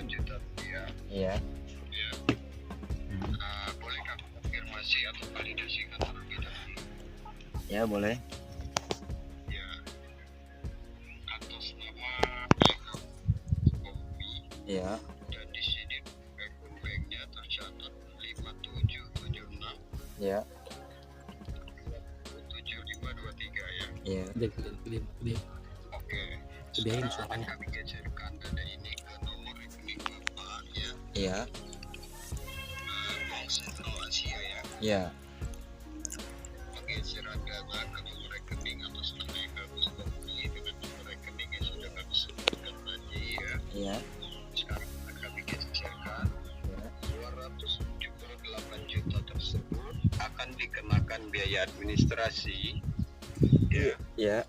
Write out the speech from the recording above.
juta rupiah. Iya. Ya. Boleh kami konfirmasi atau validasikan terlebih dahulu? Ya boleh. Ya. Atas nama Eka Kopi. Iya. Dan di sini akun banknya tercatat 5776. Iya. 7523 ya. Iya. Gede. Oke. Gedein Sekarang suaranya. kami geserkan dana ini ke nomor rekening Bapak ya. Iya. Bank Sentral Asia ya. Iya. Penggeseran dana ke nomor rekening atas nama Eka Kopi dengan nomor rekening yang sudah kami sebutkan tadi ya. Iya. Sekarang akan kami geserkan. 278 juta tersebut akan dikenakan biaya administrasi. Ya. Iya.